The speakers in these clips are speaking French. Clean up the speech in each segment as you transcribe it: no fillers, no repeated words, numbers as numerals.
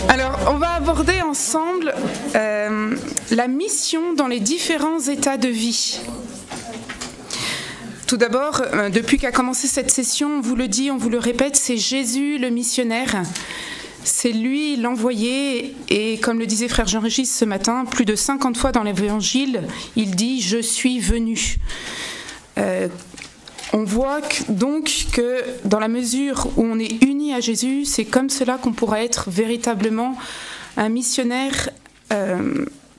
Alors, on va aborder ensemble la mission dans les différents états de vie. Tout d'abord, depuis qu'a commencé cette session, on vous le dit, on vous le répète, c'est Jésus le missionnaire. C'est lui l'envoyé, et comme le disait frère Jean-Régis ce matin, plus de 50 fois dans l'évangile, il dit « Je suis venu ». On voit donc que dans la mesure où on est unis à Jésus, c'est comme cela qu'on pourra être véritablement un missionnaire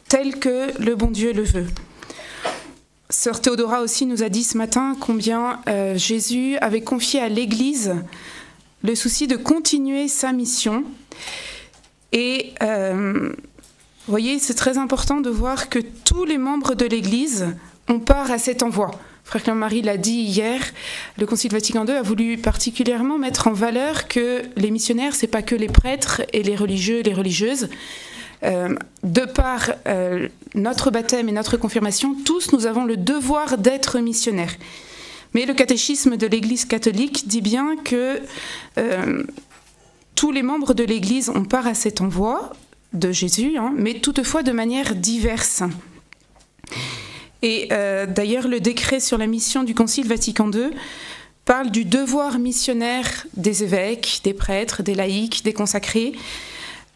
tel que le bon Dieu le veut. Sœur Théodora aussi nous a dit ce matin combien Jésus avait confié à l'Église le souci de continuer sa mission. Et vous voyez, c'est très important de voir que tous les membres de l'Église ont part à cet envoi. Frère Claire-Marie l'a dit hier, le Concile Vatican II a voulu particulièrement mettre en valeur que les missionnaires, c'est pas que les prêtres et les religieux et les religieuses. De par notre baptême et notre confirmation, tous nous avons le devoir d'être missionnaires. Mais le catéchisme de l'Église catholique dit bien que tous les membres de l'Église ont part à cet envoi de Jésus, mais toutefois de manière diverse. Et d'ailleurs, le décret sur la mission du Concile Vatican II parle du devoir missionnaire des évêques, des prêtres, des laïcs, des consacrés.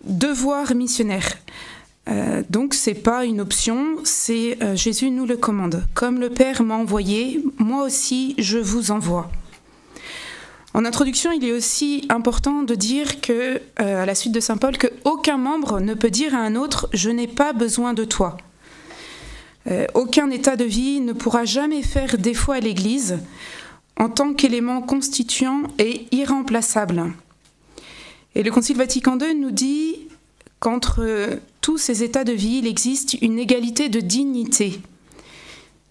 Devoir missionnaire. Donc, ce n'est pas une option, c'est Jésus nous le commande. Comme le Père m'a envoyé, moi aussi je vous envoie. En introduction, il est aussi important de dire que, à la suite de saint Paul, qu'aucun membre ne peut dire à un autre « je n'ai pas besoin de toi ». Aucun état de vie ne pourra jamais faire défaut à l'Église en tant qu'élément constituant et irremplaçable. Et le Concile Vatican II nous dit qu'entre tous ces états de vie, il existe une égalité de dignité.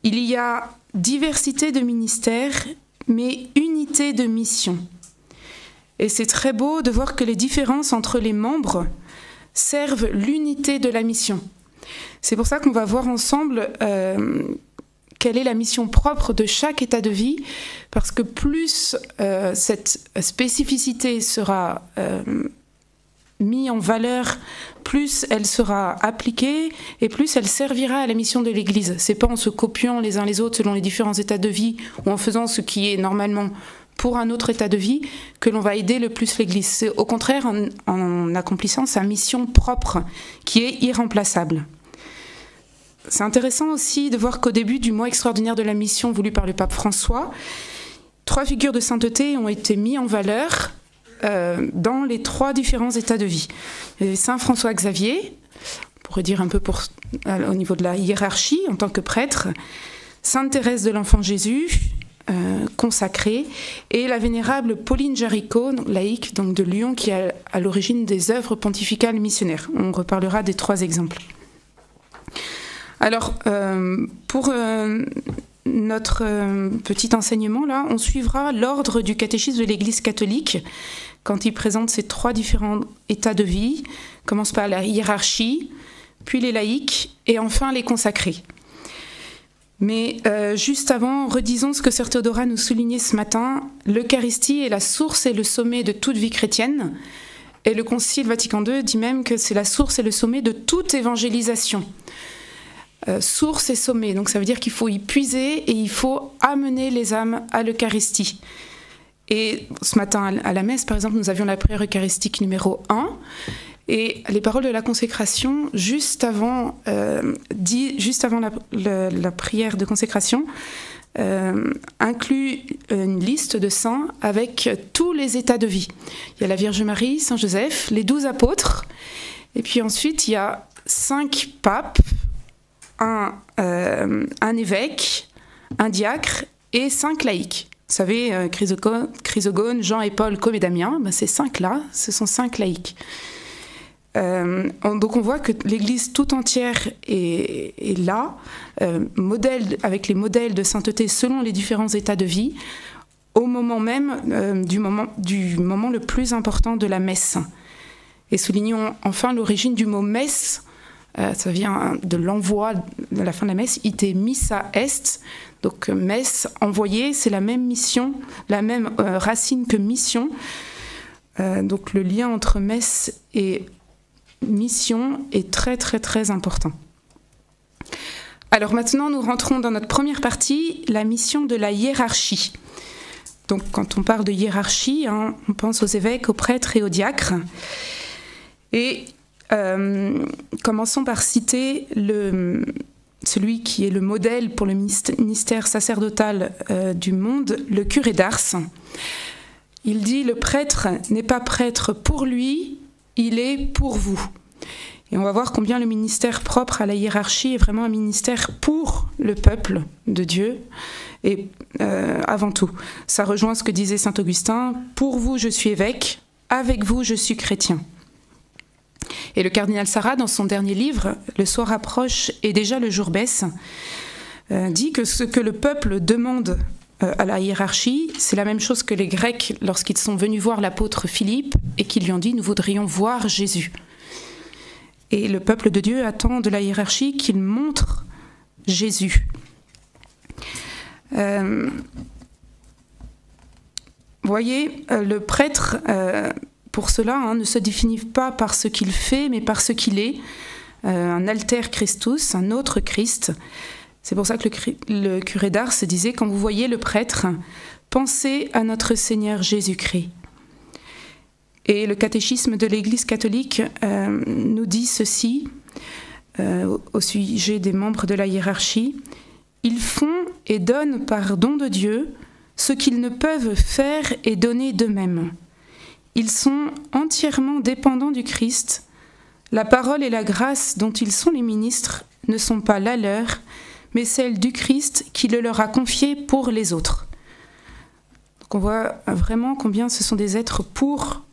Il y a diversité de ministères, mais unité de mission. Et c'est très beau de voir que les différences entre les membres servent l'unité de la mission. C'est pour ça qu'on va voir ensemble quelle est la mission propre de chaque état de vie, parce que plus cette spécificité sera mise en valeur, plus elle sera appliquée et plus elle servira à la mission de l'Église. C'est pas en se copiant les uns les autres selon les différents états de vie ou en faisant ce qui est normalement pour un autre état de vie que l'on va aider le plus l'Église. C'est au contraire en accomplissant sa mission propre qui est irremplaçable. C'est intéressant aussi de voir qu'au début du mois extraordinaire de la mission voulu par le pape François, 3 figures de sainteté ont été mises en valeur dans les 3 différents états de vie. Saint François Xavier, on pourrait dire un peu au niveau de la hiérarchie en tant que prêtre, Sainte Thérèse de l'Enfant Jésus, consacrée, et la vénérable Pauline Jaricot, laïque donc de Lyon, qui est à l'origine des œuvres pontificales missionnaires. On reparlera des 3 exemples. Alors, pour notre petit enseignement, là, on suivra l'ordre du catéchisme de l'Église catholique quand il présente ces 3 différents états de vie. On commence par la hiérarchie, puis les laïcs et enfin les consacrés. Mais juste avant, redisons ce que sœur Théodora nous soulignait ce matin. L'Eucharistie est la source et le sommet de toute vie chrétienne. Et le Concile Vatican II dit même que c'est la source et le sommet de toute évangélisation. Source et sommet, donc ça veut dire qu'il faut y puiser et il faut amener les âmes à l'Eucharistie. Et ce matin à la messe, par exemple, nous avions la prière eucharistique numéro 1 et les paroles de la consécration, juste avant la prière de consécration, inclut une liste de saints avec tous les états de vie. Il y a la Vierge Marie, Saint Joseph, les 12 apôtres, et puis ensuite il y a 5 papes, un évêque, un diacre et 5 laïcs. Vous savez, Chrysogone, Jean et Paul, Com et Damien, ces 5-là, ce sont 5 laïcs. Donc on voit que l'Église tout entière est là, avec les modèles de sainteté selon les différents états de vie, au moment même du moment le plus important de la messe. Et soulignons enfin l'origine du mot messe. Ça vient de l'envoi de la fin de la messe, ite missa est, donc messe, envoyé, c'est la même mission, la même racine que mission. Donc le lien entre messe et mission est très très très important. Alors maintenant, nous rentrons dans notre première partie, la mission de la hiérarchie. Donc quand on parle de hiérarchie, on pense aux évêques, aux prêtres et aux diacres. Et commençons par citer celui qui est le modèle pour le ministère sacerdotal du monde, le curé d'Ars. Il dit « Le prêtre n'est pas prêtre pour lui, il est pour vous ». Et on va voir combien le ministère propre à la hiérarchie est vraiment un ministère pour le peuple de Dieu, et avant tout. Ça rejoint ce que disait saint Augustin, « Pour vous je suis évêque, avec vous je suis chrétien ». Et le cardinal Sarah, dans son dernier livre, « Le soir approche et déjà le jour baisse », dit que ce que le peuple demande à la hiérarchie, c'est la même chose que les Grecs lorsqu'ils sont venus voir l'apôtre Philippe et qu'ils lui ont dit « Nous voudrions voir Jésus ». Et le peuple de Dieu attend de la hiérarchie qu'il montre Jésus. Vous voyez, le prêtre, pour cela, ne se définit pas par ce qu'il fait, mais par ce qu'il est. Un alter Christus, un autre Christ. C'est pour ça que le curé d'Ars disait « Quand vous voyez le prêtre, pensez à notre Seigneur Jésus-Christ ». Et le catéchisme de l'Église catholique nous dit ceci au sujet des membres de la hiérarchie. Ils font et donnent par don de Dieu ce qu'ils ne peuvent faire et donner d'eux-mêmes. Ils sont entièrement dépendants du Christ. La parole et la grâce dont ils sont les ministres ne sont pas la leur, mais celle du Christ qui le leur a confiée pour les autres. Donc on voit vraiment combien ce sont des êtres pour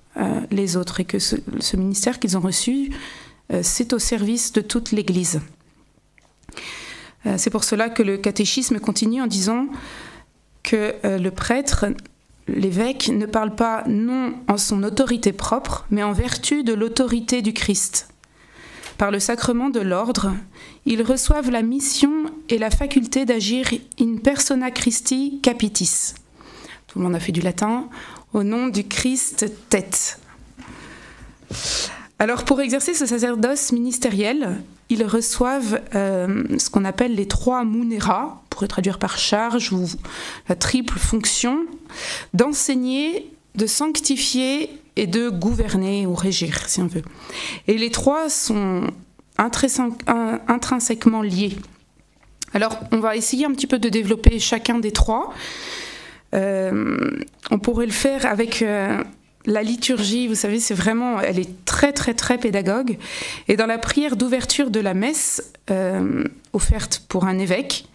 les autres et que ce ministère qu'ils ont reçu, c'est au service de toute l'Église. C'est pour cela que le catéchisme continue en disant que le prêtre, l'évêque, ne parle pas non en son autorité propre, mais en vertu de l'autorité du Christ. Par le sacrement de l'ordre, ils reçoivent la mission et la faculté d'agir in persona Christi capitis. Tout le monde a fait du latin. Au nom du Christ tête. Alors pour exercer ce sacerdoce ministériel, ils reçoivent ce qu'on appelle les 3 munera, on pourrait traduire par charge ou la triple fonction, d'enseigner, de sanctifier et de gouverner ou régir, si on veut. Et les 3 sont intrinsèquement liés. Alors on va essayer un petit peu de développer chacun des 3. On pourrait le faire avec la liturgie, vous savez, c'est vraiment, elle est très très très pédagogue. Et dans la prière d'ouverture de la messe offerte pour un évêque,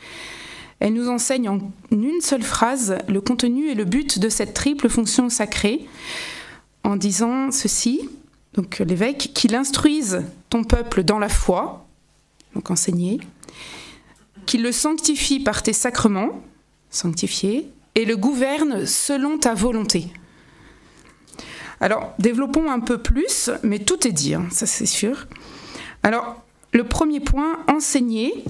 elle nous enseigne en une seule phrase le contenu et le but de cette triple fonction sacrée, en disant ceci, donc l'évêque, qu'il instruise ton peuple dans la foi, donc enseigner, qu'il le sanctifie par tes sacrements, sanctifier, et le gouverne selon ta volonté. Alors, développons un peu plus, mais tout est dit, ça c'est sûr. Alors, le premier point, enseigner.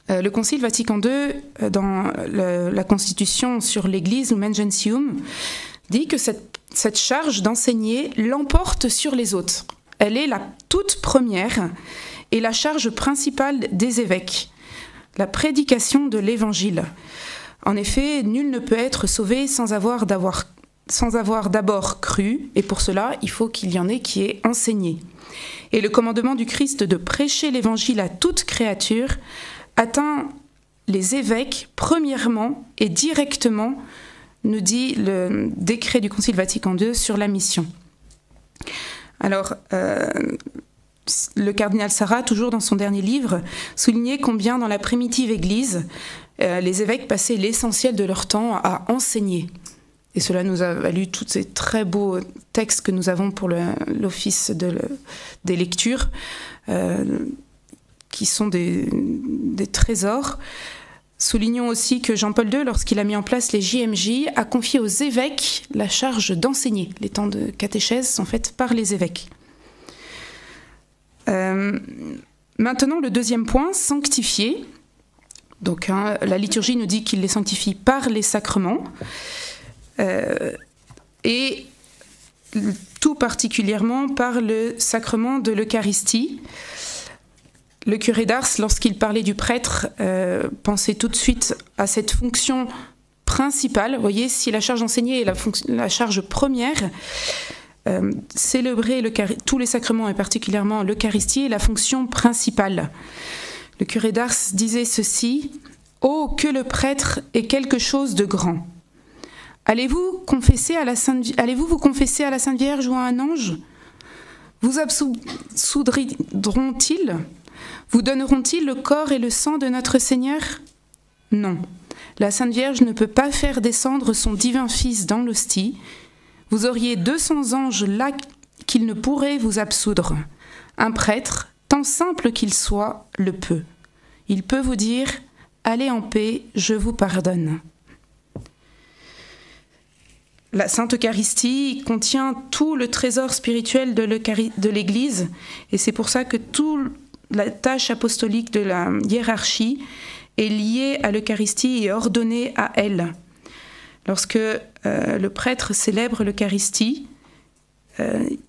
Le Concile Vatican II, dans la Constitution sur l'Église, Lumen Gentium, dit que cette charge d'enseigner l'emporte sur les autres. Elle est la toute première et la charge principale des évêques, la prédication de l'Évangile. En effet, nul ne peut être sauvé sans avoir d'abord cru, et pour cela, il faut qu'il y en ait qui aient enseigné. Et le commandement du Christ de prêcher l'Évangile à toute créature atteint les évêques premièrement et directement, nous dit le décret du Concile Vatican II sur la mission. Alors, le cardinal Sarah, toujours dans son dernier livre, soulignait combien dans la primitive Église, les évêques passaient l'essentiel de leur temps à enseigner. Et cela nous a valu tous ces très beaux textes que nous avons pour l'office des lectures, qui sont des trésors. Soulignons aussi que Jean-Paul II, lorsqu'il a mis en place les JMJ, a confié aux évêques la charge d'enseigner. Les temps de catéchèse sont faits par les évêques. Maintenant, le deuxième point, sanctifier. Donc, la liturgie nous dit qu'il les sanctifie par les sacrements. Et tout particulièrement par le sacrement de l'Eucharistie. Le curé d'Ars, lorsqu'il parlait du prêtre, pensait tout de suite à cette fonction principale. Vous voyez, si la charge enseignée est la charge première, célébrer tous les sacrements et particulièrement l'Eucharistie est la fonction principale. Le curé d'Ars disait ceci: « Oh, que le prêtre est quelque chose de grand ! Allez-vous vous confesser à la Sainte Vierge ou à un ange? Vous absoudront-ils? Vous donneront-ils le corps et le sang de notre Seigneur? Non. La Sainte Vierge ne peut pas faire descendre son divin Fils dans l'hostie. Vous auriez 200 anges là qu'ils ne pourraient vous absoudre. Un prêtre, tant simple qu'il soit, le peut. Il peut vous dire « Allez en paix, je vous pardonne ». La Sainte Eucharistie contient tout le trésor spirituel de l'Église, et c'est pour ça que toute la tâche apostolique de la hiérarchie est liée à l'Eucharistie et ordonnée à elle. Lorsque le prêtre célèbre l'Eucharistie,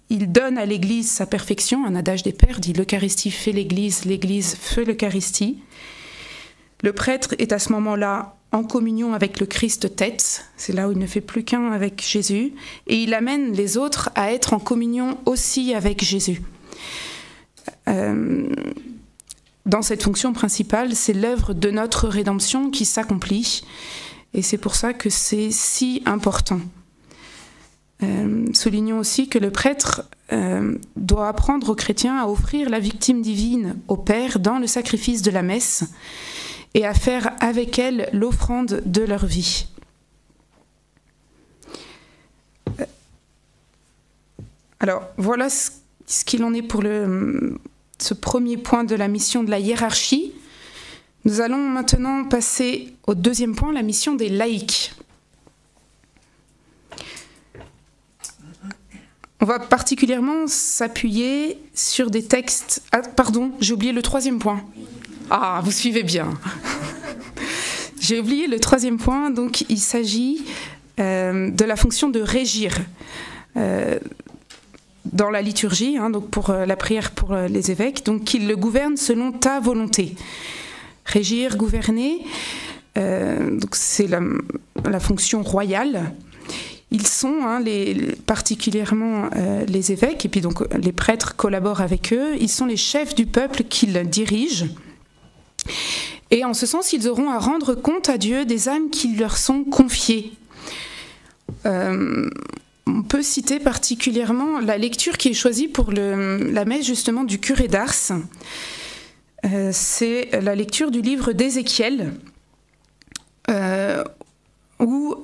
il donne à l'Église sa perfection. Un adage des pères dit « L'Eucharistie fait l'Église, l'Église fait l'Eucharistie ». Le prêtre est à ce moment-là en communion avec le Christ tête, c'est là où il ne fait plus qu'un avec Jésus, et il amène les autres à être en communion aussi avec Jésus. Dans cette fonction principale, c'est l'œuvre de notre rédemption qui s'accomplit, et c'est pour ça que c'est si important. Soulignons aussi que le prêtre doit apprendre aux chrétiens à offrir la victime divine au Père dans le sacrifice de la messe, et à faire avec elle l'offrande de leur vie. Alors, voilà ce qu'il en est pour ce premier point de la mission de la hiérarchie. Nous allons maintenant passer au deuxième point, la mission des laïcs. On va particulièrement s'appuyer sur des textes... Ah, pardon, j'ai oublié le troisième point. Ah, vous suivez bien. J'ai oublié le troisième point, donc il s'agit de la fonction de régir dans la liturgie, donc pour la prière pour les évêques, donc qu'ils le gouvernent selon ta volonté. Régir, gouverner, donc c'est la fonction royale. Ils sont particulièrement les évêques, et puis donc les prêtres collaborent avec eux. Ils sont les chefs du peuple qu'ils dirigent. Et en ce sens, ils auront à rendre compte à Dieu des âmes qui leur sont confiées. On peut citer particulièrement la lecture qui est choisie pour la messe justement du curé d'Ars. C'est la lecture du livre d'Ézéchiel, où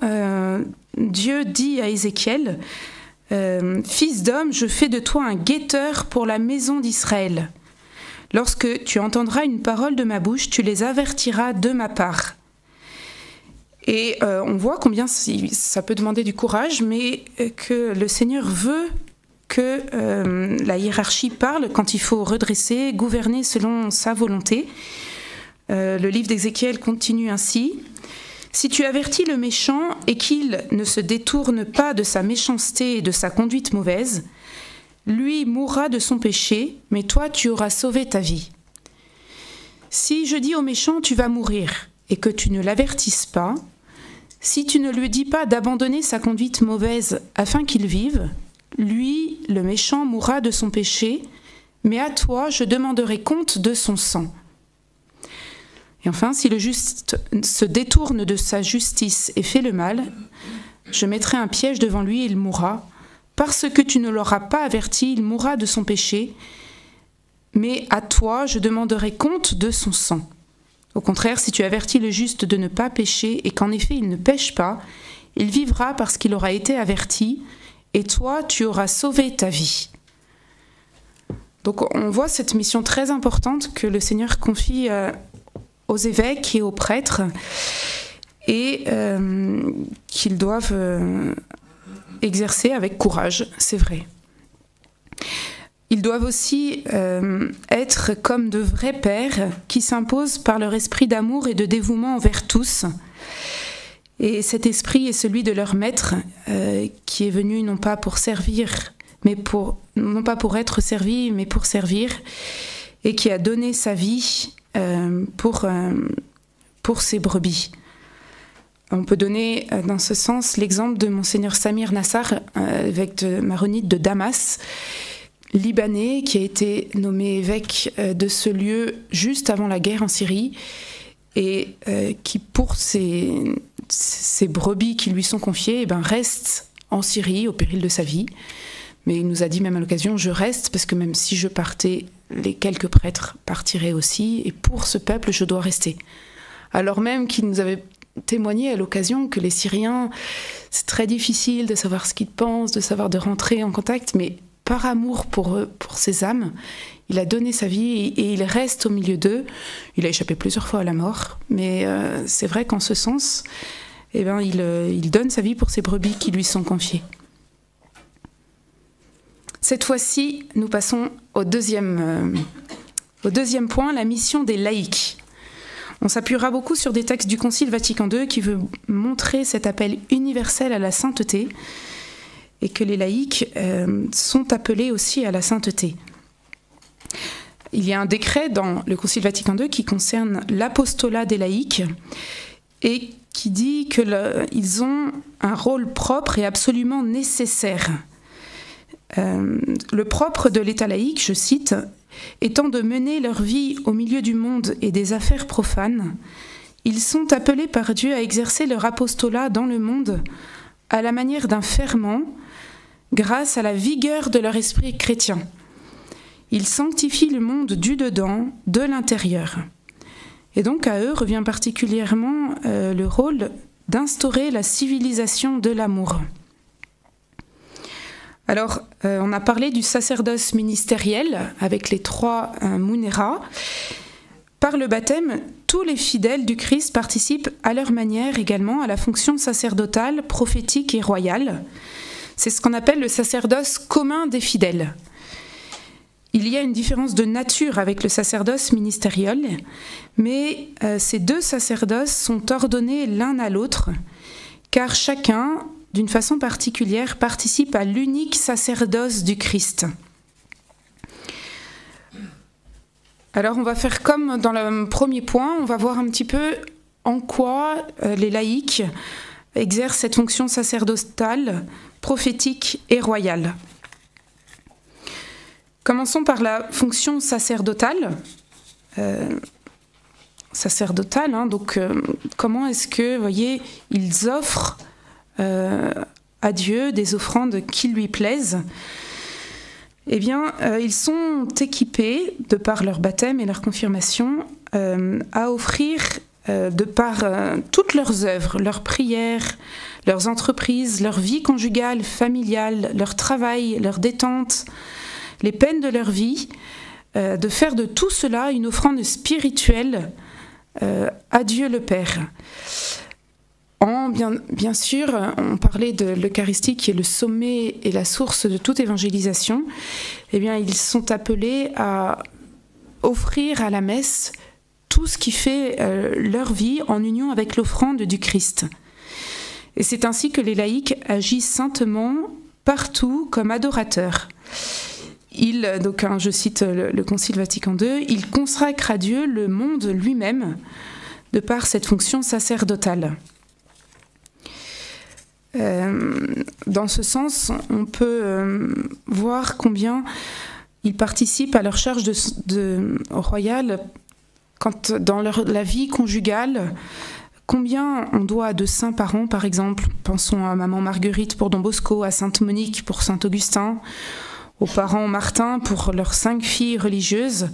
Dieu dit à Ézéchiel « Fils d'homme, je fais de toi un guetteur pour la maison d'Israël. Lorsque tu entendras une parole de ma bouche, tu les avertiras de ma part. » Et on voit combien ça peut demander du courage, mais que le Seigneur veut que la hiérarchie parle quand il faut redresser, gouverner selon sa volonté. Le livre d'Ézéchiel continue ainsi. « Si tu avertis le méchant et qu'il ne se détourne pas de sa méchanceté et de sa conduite mauvaise, lui mourra de son péché, mais toi tu auras sauvé ta vie. Si je dis au méchant tu vas mourir et que tu ne l'avertisses pas, si tu ne lui dis pas d'abandonner sa conduite mauvaise afin qu'il vive, lui, le méchant, mourra de son péché, mais à toi je demanderai compte de son sang. Et enfin, si le juste se détourne de sa justice et fait le mal, je mettrai un piège devant lui et il mourra. Parce que tu ne l'auras pas averti, il mourra de son péché, mais à toi je demanderai compte de son sang. Au contraire, si tu avertis le juste de ne pas pécher et qu'en effet il ne pêche pas, il vivra parce qu'il aura été averti, et toi tu auras sauvé ta vie. » Donc on voit cette mission très importante que le Seigneur confie aux évêques et aux prêtres, et qu'ils doivent exercer avec courage, c'est vrai. Ils doivent aussi être comme de vrais pères qui s'imposent par leur esprit d'amour et de dévouement envers tous. Et cet esprit est celui de leur maître, qui est venu non pas pour servir, non pas pour être servi, mais pour servir, et qui a donné sa vie pour ses brebis. On peut donner dans ce sens l'exemple de Monseigneur Samir Nassar, évêque maronite de Damas, libanais, qui a été nommé évêque de ce lieu juste avant la guerre en Syrie, et qui, pour ces brebis qui lui sont confiées, reste en Syrie au péril de sa vie. Mais il nous a dit même à l'occasion, je reste parce que même si je partais, les quelques prêtres partiraient aussi, et pour ce peuple, je dois rester. Alors même qu'il nous avait témoigné à l'occasion que les Syriens, c'est très difficile de savoir ce qu'ils pensent, de rentrer en contact, mais par amour pour eux, pour ces âmes, il a donné sa vie et il reste au milieu d'eux. Il a échappé plusieurs fois à la mort, mais c'est vrai qu'en ce sens, il donne sa vie pour ces brebis qui lui sont confiées. Cette fois-ci, nous passons au deuxième point, la mission des laïcs. On s'appuiera beaucoup sur des textes du Concile Vatican II qui veut montrer cet appel universel à la sainteté et que les laïcs sont appelés aussi à la sainteté. Il y a un décret dans le Concile Vatican II qui concerne l'apostolat des laïcs et qui dit qu'ils ont un rôle propre et absolument nécessaire. Le propre de l'État laïque, je cite, étant de mener leur vie au milieu du monde et des affaires profanes, ils sont appelés par Dieu à exercer leur apostolat dans le monde à la manière d'un ferment, grâce à la vigueur de leur esprit chrétien. Ils sanctifient le monde du dedans, de l'intérieur. Et donc à eux revient particulièrement le rôle d'instaurer la civilisation de l'amour. Alors, on a parlé du sacerdoce ministériel avec les 3 munera. Par le baptême, tous les fidèles du Christ participent à leur manière également à la fonction sacerdotale, prophétique et royale. C'est ce qu'on appelle le sacerdoce commun des fidèles. Il y a une différence de nature avec le sacerdoce ministériel, mais ces 2 sacerdoces sont ordonnés l'un à l'autre, car chacun, d'une façon particulière, participe à l'unique sacerdoce du Christ. Alors on va faire comme dans le premier point, on va voir un petit peu en quoi les laïcs exercent cette fonction sacerdotale, prophétique et royale. Commençons par la fonction sacerdotale. Comment est-ce que, vous voyez, ils offrent à Dieu des offrandes qui lui plaisent? Eh bien, ils sont équipés, de par leur baptême et leur confirmation, à offrir, de par toutes leurs œuvres, leurs prières, leurs entreprises, leur vie conjugale, familiale, leur travail, leur détente, les peines de leur vie, de faire de tout cela une offrande spirituelle à Dieu le Père. Bien sûr, on parlait de l'Eucharistie qui est le sommet et la source de toute évangélisation. Eh bien, ils sont appelés à offrir à la messe tout ce qui fait leur vie en union avec l'offrande du Christ. Et c'est ainsi que les laïcs agissent saintement partout comme adorateurs. Je cite le Concile Vatican II, il consacre à Dieu le monde lui-même de par cette fonction sacerdotale. Dans ce sens, on peut voir combien ils participent à leur charge royale quand dans la vie conjugale, combien on doit à de saints parents, par exemple. Pensons à Maman Marguerite pour Don Bosco, à Sainte Monique pour Saint Augustin, aux parents Martin pour leurs 5 filles religieuses,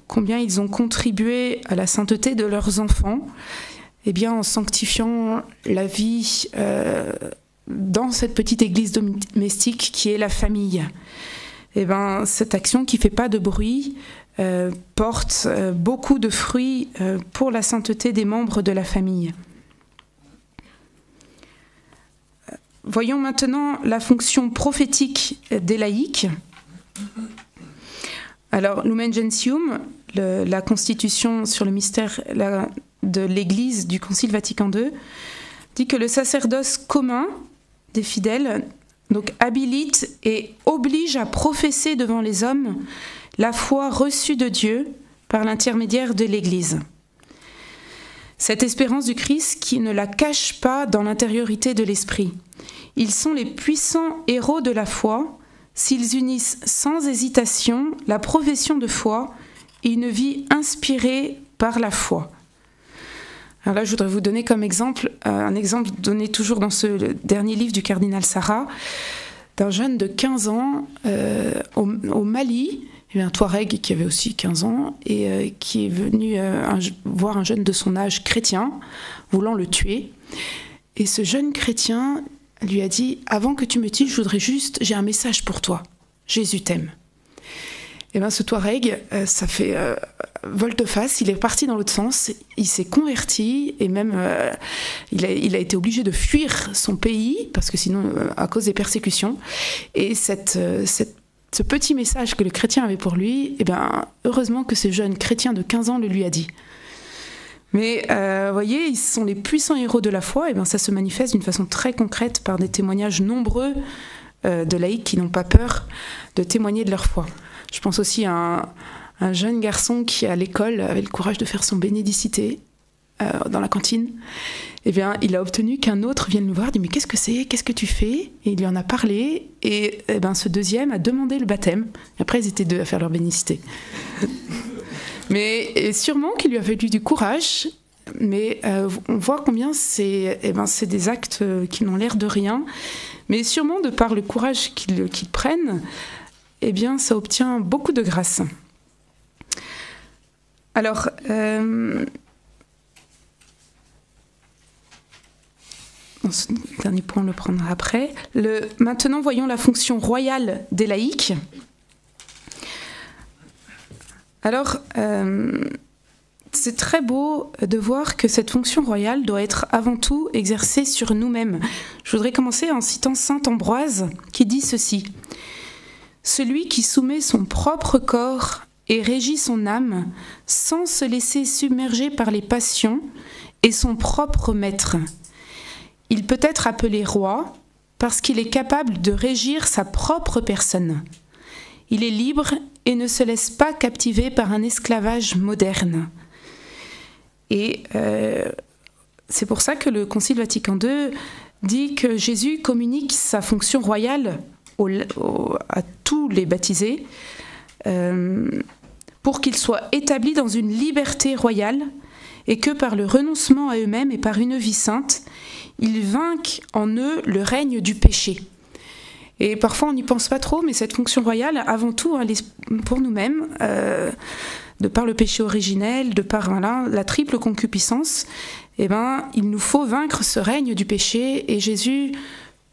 combien ils ont contribué à la sainteté de leurs enfants, eh bien, en sanctifiant la vie dans cette petite église domestique qui est la famille. Eh bien, cette action qui ne fait pas de bruit porte beaucoup de fruits pour la sainteté des membres de la famille. Voyons maintenant la fonction prophétique des laïcs. Alors, Lumen Gentium, la constitution sur le mystère, de l'Église du Concile Vatican II dit que le sacerdoce commun des fidèles donc, habilite et oblige à professer devant les hommes la foi reçue de Dieu par l'intermédiaire de l'Église. Cette espérance du Christ qui ne la cache pas dans l'intériorité de l'esprit. Ils sont les puissants héros de la foi s'ils unissent sans hésitation la profession de foi et une vie inspirée par la foi. Alors là, je voudrais vous donner comme exemple, un exemple donné toujours dans ce dernier livre du cardinal Sarah, d'un jeune de 15 ans au Mali. Il y avait un Touareg qui avait aussi 15 ans et qui est venu voir un jeune de son âge chrétien, voulant le tuer. Et ce jeune chrétien lui a dit « Avant que tu me tues, j'ai un message pour toi. Jésus t'aime. » Et bien ce Touareg, ça fait volte-face, il est parti dans l'autre sens, il s'est converti et même il a été obligé de fuir son pays, parce que sinon, à cause des persécutions. Et ce petit message que le chrétien avait pour lui, eh bien, heureusement que ce jeune chrétien de 15 ans le lui a dit. Mais vous voyez, ils sont les puissants héros de la foi, et bien ça se manifeste d'une façon très concrète par des témoignages nombreux de laïcs qui n'ont pas peur de témoigner de leur foi. Je pense aussi à un jeune garçon qui, à l'école, avait le courage de faire son bénédicité dans la cantine. Eh bien, il a obtenu qu'un autre vienne le voir, dit « Mais qu'est-ce que c'est ? Qu'est-ce que tu fais ?» Et il lui en a parlé, et ben, ce deuxième a demandé le baptême. Après, ils étaient deux à faire leur bénédicité. Mais sûrement qu'il lui a fallu du courage, mais on voit combien c'est des actes qui n'ont l'air de rien, mais sûrement de par le courage qu'ils prennent, eh bien, ça obtient beaucoup de grâce. Alors, ce dernier point, on le prendra après. Maintenant, voyons la fonction royale des laïcs. Alors, c'est très beau de voir que cette fonction royale doit être avant tout exercée sur nous-mêmes. Je voudrais commencer en citant saint Ambroise qui dit ceci. « Celui qui soumet son propre corps et régit son âme sans se laisser submerger par les passions est son propre maître. Il peut être appelé roi parce qu'il est capable de régir sa propre personne. Il est libre et ne se laisse pas captiver par un esclavage moderne. » Et c'est pour ça que le Concile Vatican II dit que Jésus communique sa fonction royale à tous les baptisés pour qu'ils soient établis dans une liberté royale et que par le renoncement à eux-mêmes et par une vie sainte, ils vainquent en eux le règne du péché. Et parfois on n'y pense pas trop, mais cette fonction royale, avant tout, elle est pour nous-mêmes, de par le péché originel, de par la triple concupiscence, eh ben, il nous faut vaincre ce règne du péché, et Jésus,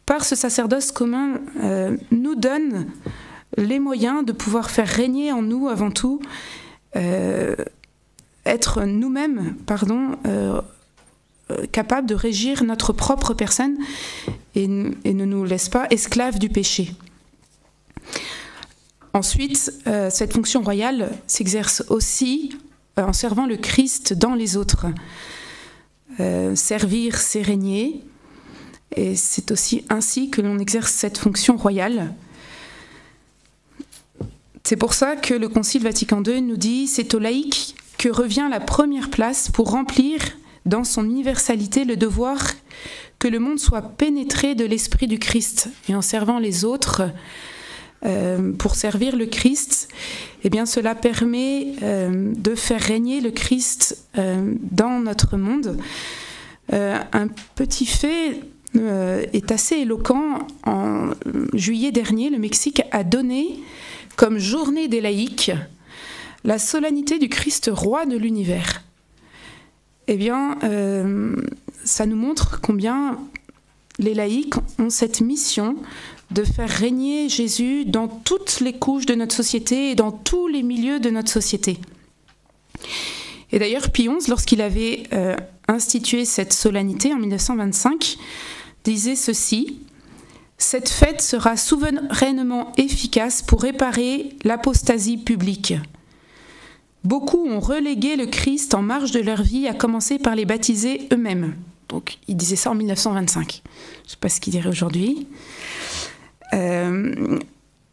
par ce sacerdoce commun, nous donne les moyens de pouvoir faire régner en nous, avant tout, être nous-mêmes, capables de régir notre propre personne et ne nous laisse pas esclaves du péché. Ensuite, cette fonction royale s'exerce aussi en servant le Christ dans les autres. Servir, c'est régner, et c'est aussi ainsi que l'on exerce cette fonction royale. C'est pour ça que le Concile Vatican II nous dit « C'est aux laïcs que revient la première place pour remplir dans son universalité le devoir que le monde soit pénétré de l'esprit du Christ. » Et en servant les autres, pour servir le Christ, eh bien cela permet de faire régner le Christ dans notre monde. Un petit fait est assez éloquent. En juillet dernier, le Mexique a donné comme journée des laïcs la solennité du Christ roi de l'univers. Eh bien, ça nous montre combien les laïcs ont cette mission de faire régner Jésus dans toutes les couches de notre société et dans tous les milieux de notre société. Et d'ailleurs, Pie XI, lorsqu'il avait institué cette solennité en 1925, disait ceci: « Cette fête sera souverainement efficace pour réparer l'apostasie publique. Beaucoup ont relégué le Christ en marge de leur vie, à commencer par les baptisés eux-mêmes. Donc, il disait ça en 1925. Je ne sais pas ce qu'il dirait aujourd'hui.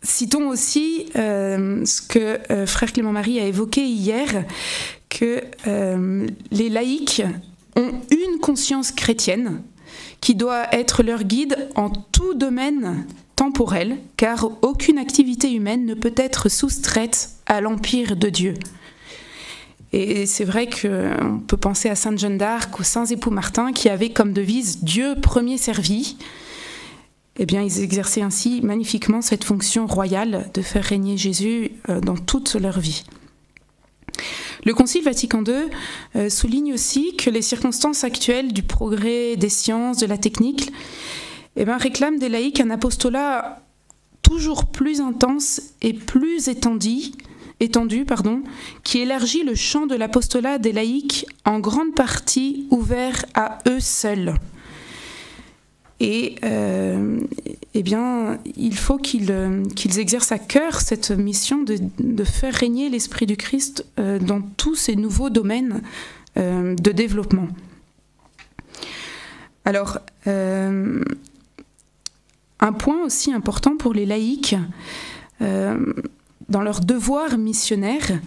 Citons aussi ce que frère Clément-Marie a évoqué hier, que les laïcs ont une conscience chrétienne qui doit être leur guide en tout domaine temporel, car aucune activité humaine ne peut être soustraite à l'empire de Dieu. Et c'est vrai qu'on peut penser à Sainte Jeanne d'Arc, aux saints époux Martin, qui avaient comme devise « Dieu premier servi ». Eh bien, ils exerçaient ainsi magnifiquement cette fonction royale de faire régner Jésus dans toute leur vie. Le Concile Vatican II souligne aussi que les circonstances actuelles du progrès des sciences, de la technique, réclament des laïcs un apostolat toujours plus intense et plus étendu, qui élargit le champ de l'apostolat des laïcs en grande partie ouvert à eux seuls. Et il faut qu'ils exercent à cœur cette mission de faire régner l'Esprit du Christ dans tous ces nouveaux domaines de développement. Alors, un point aussi important pour les laïcs, dans leur devoir missionnaire,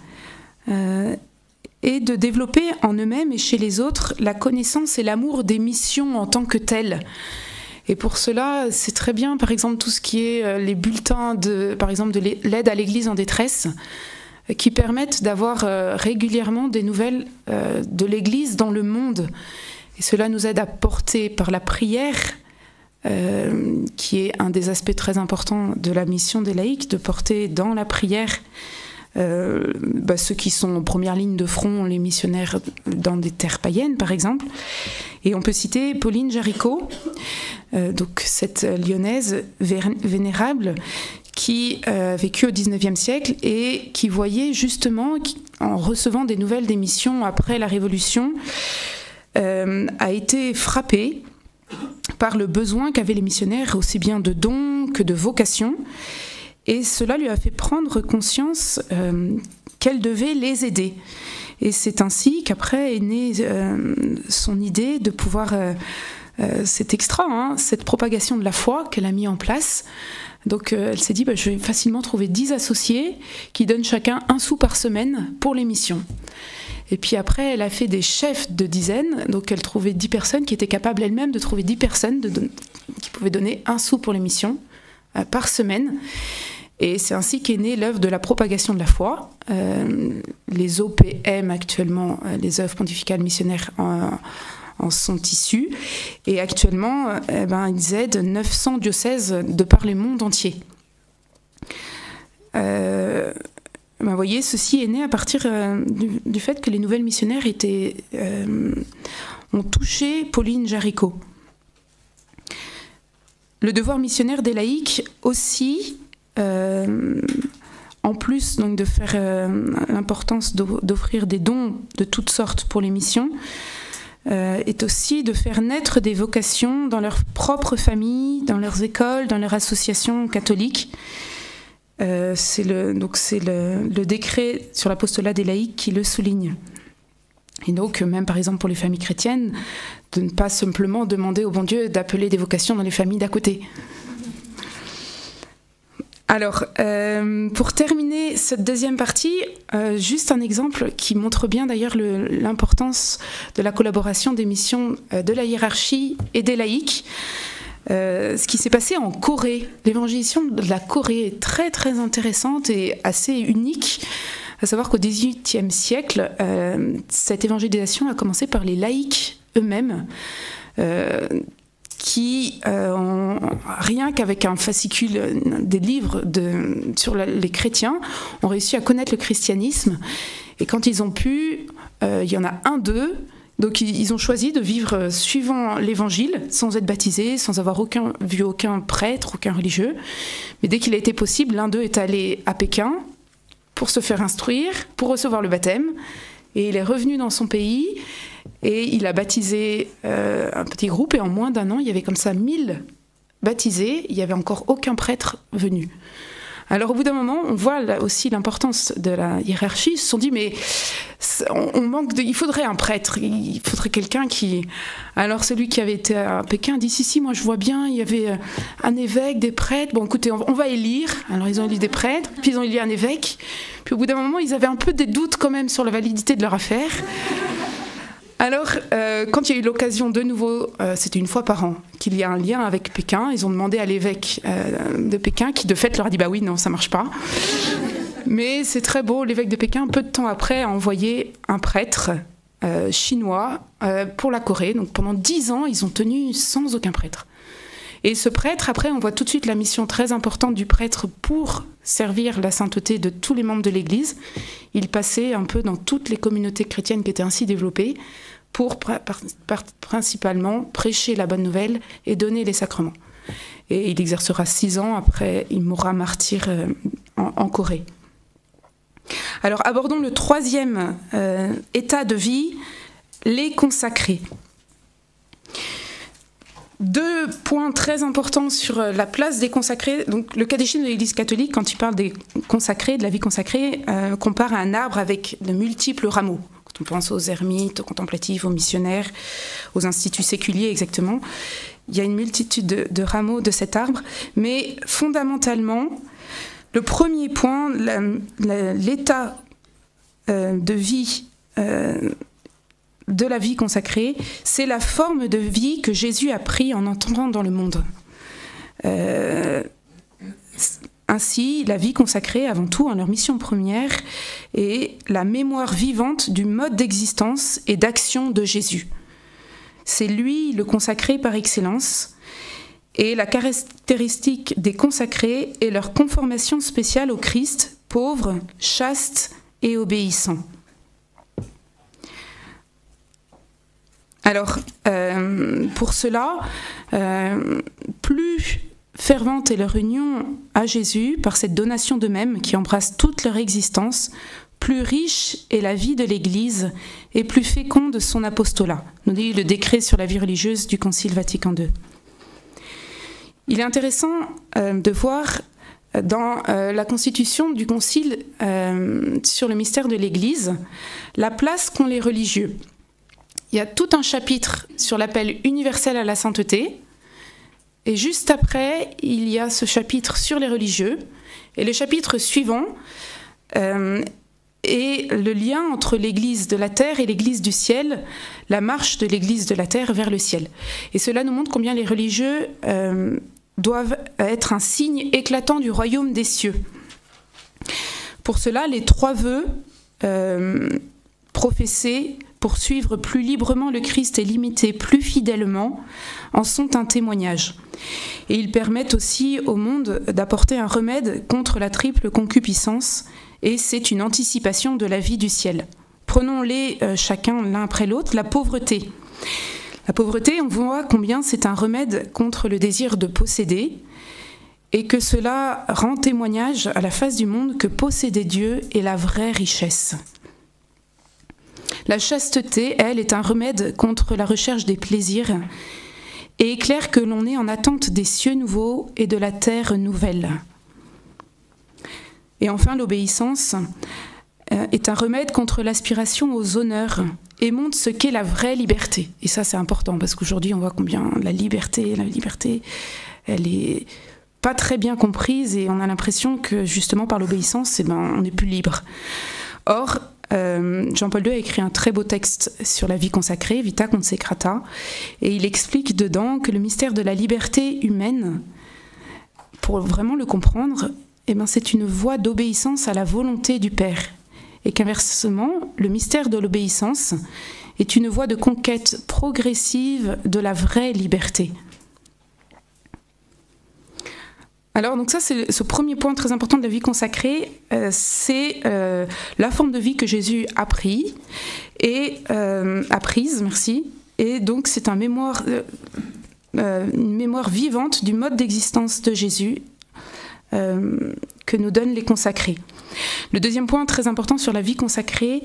est de développer en eux-mêmes et chez les autres la connaissance et l'amour des missions en tant que telles. Et pour cela, c'est très bien, par exemple, tout ce qui est les bulletins de l'aide à l'Église en détresse, qui permettent d'avoir régulièrement des nouvelles de l'Église dans le monde. Et cela nous aide à porter par la prière, qui est un des aspects très importants de la mission des laïcs, de porter dans la prière ceux qui sont en première ligne de front, les missionnaires dans des terres païennes, par exemple. Et on peut citer Pauline Jaricot, donc cette lyonnaise vénérable qui a vécu au XIXe siècle et qui voyait justement, en recevant des nouvelles des missions après la Révolution, a été frappée par le besoin qu'avaient les missionnaires aussi bien de dons que de vocations. Et cela lui a fait prendre conscience qu'elle devait les aider. Et c'est ainsi qu'après est née son idée de pouvoir... c'est extra, cette propagation de la foi qu'elle a mis en place. Donc elle s'est dit, je vais facilement trouver 10 associés qui donnent chacun 1 sou par semaine pour les missions. Et puis après, elle a fait des chefs de dizaines, donc elle trouvait 10 personnes qui étaient capables elles-mêmes de trouver 10 personnes qui pouvaient donner 1 sou pour les missions par semaine. Et c'est ainsi qu'est née l'œuvre de la propagation de la foi. Les OPM actuellement, les œuvres pontificales missionnaires en sont issus. Et actuellement, ils aident 900 diocèses de par le monde entier. Vous voyez, ceci est né à partir du fait que les nouvelles missionnaires ont touché Pauline Jaricot. Le devoir missionnaire des laïcs aussi, en plus donc, de faire l'importance d'offrir des dons de toutes sortes pour les missions, est aussi de faire naître des vocations dans leur propre famille, dans leurs écoles, dans leurs associations catholiques. C'est le décret sur l'apostolat des laïcs qui le souligne. Et donc, même par exemple pour les familles chrétiennes, de ne pas simplement demander au bon Dieu d'appeler des vocations dans les familles d'à côté. Alors, pour terminer cette deuxième partie, juste un exemple qui montre bien d'ailleurs l'importance de la collaboration des missions de la hiérarchie et des laïcs. Ce qui s'est passé en Corée. L'évangélisation de la Corée est très très intéressante et assez unique. À savoir qu'au XVIIIe siècle, cette évangélisation a commencé par les laïcs eux-mêmes, qui, rien qu'avec un fascicule, des livres sur les chrétiens, ont réussi à connaître le christianisme. Et quand ils ont pu, il y en a un d'eux, donc ils ont choisi de vivre suivant l'évangile, sans être baptisés, sans avoir vu aucun prêtre, aucun religieux. Mais dès qu'il a été possible, l'un d'eux est allé à Pékin pour se faire instruire, pour recevoir le baptême. Et il est revenu dans son pays et il a baptisé un petit groupe. Et en moins d'1 an, il y avait comme ça 1000 baptisés. Il n'y avait encore aucun prêtre venu. Alors au bout d'un moment, on voit là aussi l'importance de la hiérarchie. Ils se sont dit, mais il faudrait un prêtre, il faudrait quelqu'un qui... Alors celui qui avait été à Pékin dit, si, moi je vois bien, il y avait un évêque, des prêtres, bon écoutez, on va élire. Alors ils ont élu des prêtres, puis ils ont élu un évêque. Puis au bout d'un moment, ils avaient un peu des doutes quand même sur la validité de leur affaire. Alors, quand il y a eu l'occasion de nouveau, c'était une fois par an, qu'il y a un lien avec Pékin, ils ont demandé à l'évêque de Pékin, qui de fait leur a dit « bah oui, non, ça marche pas ». Mais c'est très beau, l'évêque de Pékin, peu de temps après, a envoyé un prêtre chinois pour la Corée. Donc pendant 10 ans, ils ont tenu sans aucun prêtre. Et ce prêtre, après, on voit tout de suite la mission très importante du prêtre pour servir la sainteté de tous les membres de l'Église. Il passait un peu dans toutes les communautés chrétiennes qui étaient ainsi développées pour principalement prêcher la bonne nouvelle et donner les sacrements. Et il exercera 6 ans, après il mourra martyr en Corée. Alors abordons le 3e état de vie, les consacrés. 2 points très importants sur la place des consacrés. Donc, le catéchisme de l'Église catholique, quand il parle des consacrés, de la vie consacrée, compare à un arbre avec de multiples rameaux. Quand on pense aux ermites, aux contemplatifs, aux missionnaires, aux instituts séculiers exactement, il y a une multitude de rameaux de cet arbre. Mais fondamentalement, le premier point, l'état de vie de la vie consacrée, c'est la forme de vie que Jésus a pris en entrant dans le monde. Ainsi, la vie consacrée, avant tout, en leur mission première, est la mémoire vivante du mode d'existence et d'action de Jésus. C'est lui le consacré par excellence, et la caractéristique des consacrés est leur conformation spéciale au Christ, pauvre, chaste et obéissant. Alors, pour cela, plus fervente est leur union à Jésus par cette donation d'eux-mêmes qui embrasse toute leur existence, plus riche est la vie de l'Église et plus féconde son apostolat, nous dit le décret sur la vie religieuse du Concile Vatican II. Il est intéressant de voir dans la constitution du Concile sur le mystère de l'Église la place qu'ont les religieux. Il y a tout un chapitre sur l'appel universel à la sainteté, et juste après, il y a ce chapitre sur les religieux, et le chapitre suivant est le lien entre l'Église de la terre et l'Église du ciel, la marche de l'Église de la terre vers le ciel. Et cela nous montre combien les religieux doivent être un signe éclatant du royaume des cieux. Pour cela, les 3 vœux professés pour suivre plus librement le Christ et l'imiter plus fidèlement, en sont un témoignage. Et ils permettent aussi au monde d'apporter un remède contre la triple concupiscence, et c'est une anticipation de la vie du ciel. Prenons-les chacun l'un après l'autre. La pauvreté. La pauvreté, on voit combien c'est un remède contre le désir de posséder, et que cela rend témoignage à la face du monde que posséder Dieu est la vraie richesse. La chasteté, elle, est un remède contre la recherche des plaisirs et éclaire que l'on est en attente des cieux nouveaux et de la terre nouvelle. Et enfin, l'obéissance est un remède contre l'aspiration aux honneurs et montre ce qu'est la vraie liberté. Et ça, c'est important parce qu'aujourd'hui, on voit combien la liberté, elle est pas très bien comprise et on a l'impression que justement par l'obéissance, on est plus libre. Or, Jean-Paul II a écrit un très beau texte sur la vie consacrée, Vita Consecrata, et il explique dedans que le mystère de la liberté humaine, pour vraiment le comprendre, c'est une voie d'obéissance à la volonté du Père, et qu'inversement, le mystère de l'obéissance est une voie de conquête progressive de la vraie liberté. Alors, donc ça, c'est ce premier point très important de la vie consacrée, c'est la forme de vie que Jésus a prise, et donc c'est une mémoire vivante du mode d'existence de Jésus que nous donnent les consacrés. Le deuxième point très important sur la vie consacrée,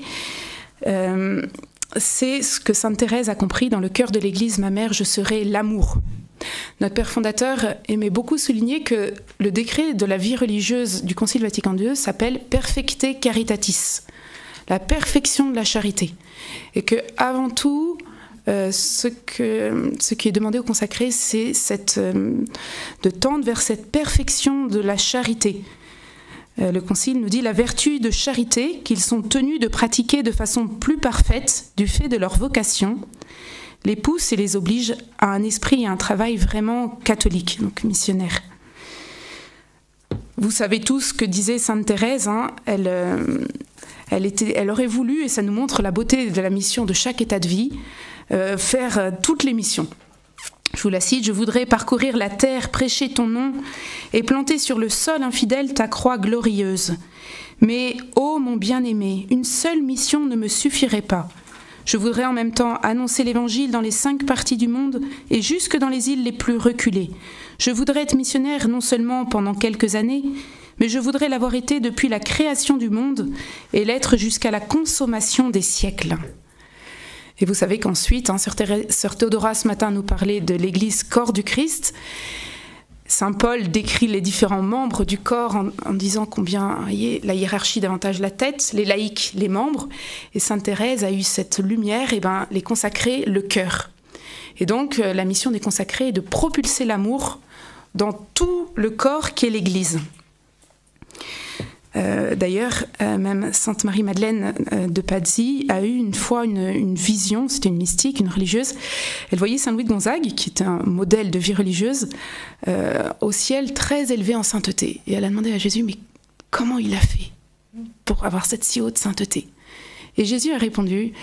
c'est ce que Sainte Thérèse a compris dans le cœur de l'Église, ma mère, je serai l'amour. Notre père fondateur aimait beaucoup souligner que le décret de la vie religieuse du Concile Vatican II s'appelle « Perfecte Caritatis », la perfection de la charité. Et que avant tout, ce qui est demandé aux consacrés, c'est de tendre vers cette perfection de la charité. Le Concile nous dit la vertu de charité qu'ils sont tenus de pratiquer de façon plus parfaite du fait de leur vocation, les pousse et les oblige à un esprit et à un travail vraiment catholique, donc missionnaire. Vous savez tous ce que disait Sainte Thérèse, hein, elle aurait voulu, et ça nous montre la beauté de la mission de chaque état de vie, faire toutes les missions. Je vous la cite, « Je voudrais parcourir la terre, prêcher ton nom et planter sur le sol infidèle ta croix glorieuse. Mais, ô mon bien-aimé, une seule mission ne me suffirait pas. Je voudrais en même temps annoncer l'Évangile dans les 5 parties du monde et jusque dans les îles les plus reculées. Je voudrais être missionnaire non seulement pendant quelques années, mais je voudrais l'avoir été depuis la création du monde et l'être jusqu'à la consommation des siècles. » Et vous savez qu'ensuite, Sœur Théodora ce matin nous parlait de l'Église corps du Christ. Saint Paul décrit les différents membres du corps en disant combien la hiérarchie davantage la tête, les laïcs les membres, et Sainte Thérèse a eu cette lumière, et les consacrés le cœur. Et donc la mission des consacrés est de propulser l'amour dans tout le corps qu'est l'Église. D'ailleurs, même Sainte Marie-Madeleine de Pazzi a eu une fois une vision, c'était une mystique, une religieuse. Elle voyait Saint Louis de Gonzague, qui était un modèle de vie religieuse, au ciel très élevé en sainteté. Et elle a demandé à Jésus, mais comment il a fait pour avoir cette si haute sainteté ? Et Jésus a répondu,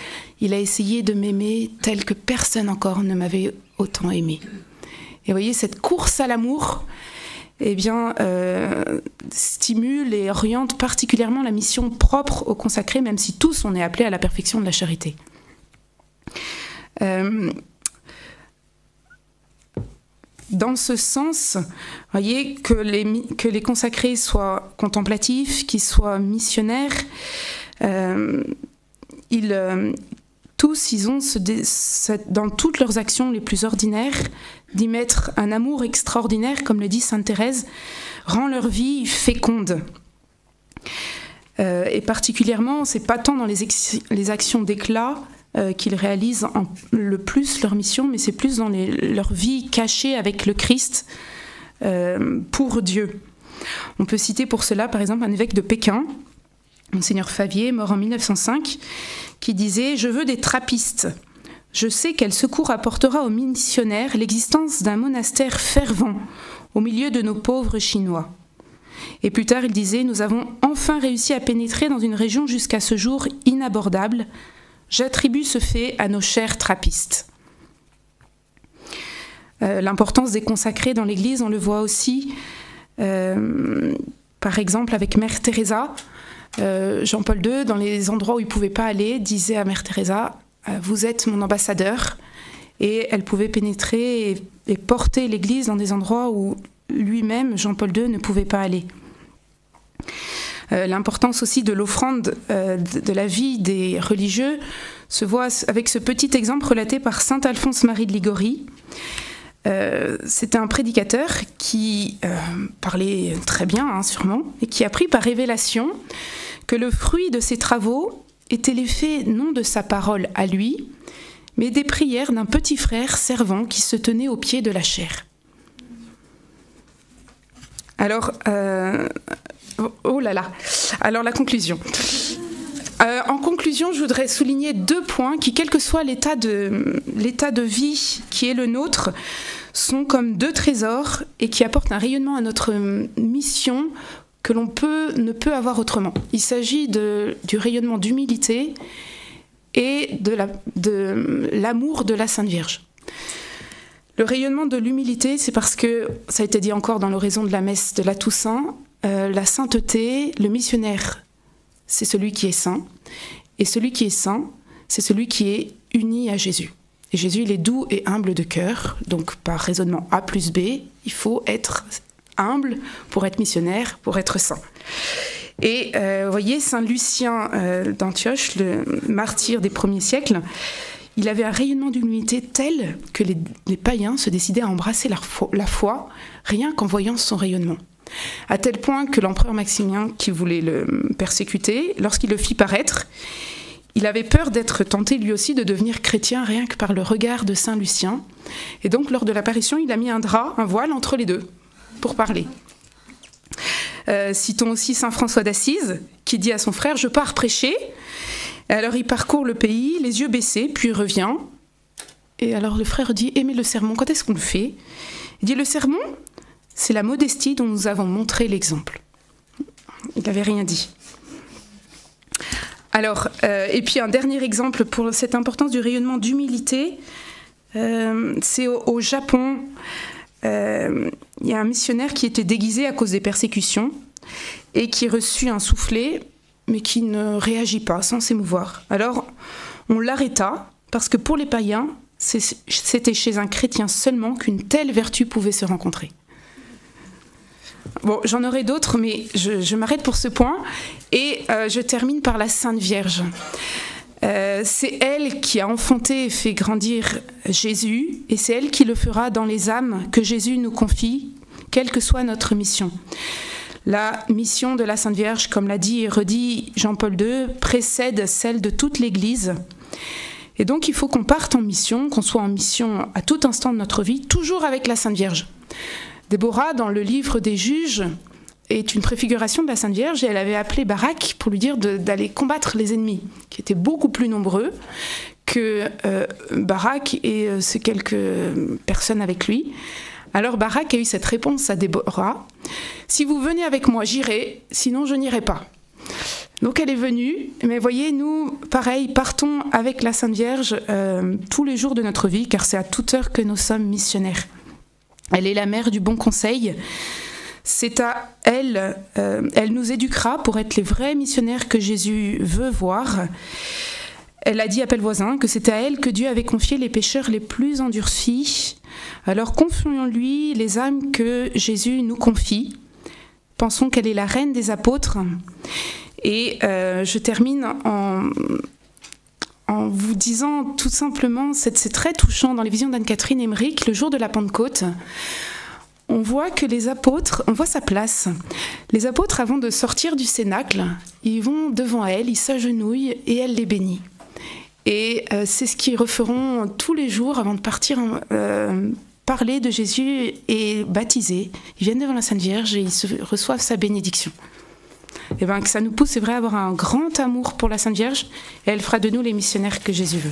il a essayé de m'aimer tel que personne encore ne m'avait autant aimé. Et vous voyez, cette course à l'amour, stimule et oriente particulièrement la mission propre aux consacrés, même si tous on est appelés à la perfection de la charité. Dans ce sens, voyez, que les consacrés soient contemplatifs, qu'ils soient missionnaires, tous, ils ont dans toutes leurs actions les plus ordinaires, d'y mettre un amour extraordinaire, comme le dit Sainte Thérèse, rend leur vie féconde. Et particulièrement, c'est pas tant dans les actions d'éclat qu'ils réalisent le plus leur mission, mais c'est plus dans leur vie cachée avec le Christ pour Dieu. On peut citer pour cela, par exemple, un évêque de Pékin, Monseigneur Favier, mort en 1905, qui disait « Je veux des trappistes. Je sais quel secours apportera aux missionnaires l'existence d'un monastère fervent au milieu de nos pauvres Chinois. » Et plus tard, il disait « Nous avons enfin réussi à pénétrer dans une région jusqu'à ce jour inabordable. J'attribue ce fait à nos chers trappistes. » L'importance des consacrés dans l'Église, on le voit aussi, par exemple avec Mère Teresa. Jean-Paul II, dans les endroits où il ne pouvait pas aller, disait à Mère Teresa « Vous êtes mon ambassadeur ». Et elle pouvait pénétrer et porter l'Église dans des endroits où lui-même, Jean-Paul II, ne pouvait pas aller. L'importance aussi de l'offrande de la vie des religieux se voit avec ce petit exemple relaté par saint Alphonse-Marie de Ligorie. C'était un prédicateur qui parlait très bien, sûrement, et qui apprit par révélation que le fruit de ses travaux était l'effet non de sa parole à lui, mais des prières d'un petit frère servant qui se tenait au pied de la chaire. Alors, oh là là, alors la conclusion. En conclusion, je voudrais souligner 2 points qui, quel que soit l'état de vie qui est le nôtre, sont comme 2 trésors et qui apportent un rayonnement à notre mission que l'on ne peut avoir autrement. Il s'agit du rayonnement d'humilité et de l'amour de la Sainte Vierge. Le rayonnement de l'humilité, c'est parce que, ça a été dit encore dans l'oraison de la messe de la Toussaint, la sainteté, le missionnaire, c'est celui qui est saint, et celui qui est saint, c'est celui qui est uni à Jésus. Et Jésus, il est doux et humble de cœur, donc par raisonnement A plus B, il faut être humble pour être missionnaire, pour être saint. Et vous voyez, Saint Lucien d'Antioche, le martyr des premiers siècles, il avait un rayonnement d'humilité tel que les païens se décidaient à embrasser la foi rien qu'en voyant son rayonnement. À tel point que l'empereur Maximien, qui voulait le persécuter, lorsqu'il le fit paraître, il avait peur d'être tenté lui aussi de devenir chrétien rien que par le regard de Saint Lucien. Et donc lors de l'apparition, il a mis un drap, un voile entre les deux pour parler. Citons aussi Saint François d'Assise, qui dit à son frère « Je pars prêcher ». Alors il parcourt le pays, les yeux baissés, puis il revient. Et alors le frère dit « Aimez le sermon, quand est-ce qu'on le fait ?» Il dit « Le sermon, c'est la modestie dont nous avons montré l'exemple. » Il n'avait rien dit. Alors, et puis un dernier exemple pour cette importance du rayonnement d'humilité, c'est au Japon. Il y a un missionnaire qui était déguisé à cause des persécutions et qui reçut un soufflet, mais qui ne réagit pas, sans s'émouvoir. Alors, on l'arrêta, parce que pour les païens, c'était chez un chrétien seulement qu'une telle vertu pouvait se rencontrer. Bon, j'en aurai d'autres, mais je m'arrête pour ce point. Et je termine par la Sainte Vierge. C'est elle qui a enfanté et fait grandir Jésus, et c'est elle qui le fera dans les âmes que Jésus nous confie, quelle que soit notre mission. La mission de la Sainte Vierge, comme l'a dit et redit Jean-Paul II, précède celle de toute l'Église. Et donc il faut qu'on parte en mission, qu'on soit en mission à tout instant de notre vie, toujours avec la Sainte Vierge. Déborah, dans le livre des Juges, est une préfiguration de la Sainte Vierge, et elle avait appelé Barak pour lui dire d'aller combattre les ennemis, qui étaient beaucoup plus nombreux que Barak et ces quelques personnes avec lui. Alors Barak a eu cette réponse à Déborah: « Si vous venez avec moi, j'irai, sinon je n'irai pas. » Donc elle est venue, mais voyez, nous, pareil, partons avec la Sainte Vierge tous les jours de notre vie, car c'est à toute heure que nous sommes missionnaires. Elle est la mère du bon conseil. C'est à elle, elle nous éduquera pour être les vrais missionnaires que Jésus veut voir. Elle a dit à Pellevoisin que c'est à elle que Dieu avait confié les pécheurs les plus endurcis. Alors confions-lui les âmes que Jésus nous confie. Pensons qu'elle est la reine des apôtres. Et je termine en vous disant tout simplement, c'est très touchant dans les visions d'Anne-Catherine Emmerich, le jour de la Pentecôte. On voit que les apôtres, on voit sa place. Les apôtres, avant de sortir du cénacle, ils vont devant elle, ils s'agenouillent et elle les bénit. Et c'est ce qu'ils referont tous les jours avant de partir parler de Jésus et baptiser. Ils viennent devant la Sainte Vierge et ils reçoivent sa bénédiction. Et bien que ça nous pousse, c'est vrai, à avoir un grand amour pour la Sainte Vierge, et elle fera de nous les missionnaires que Jésus veut.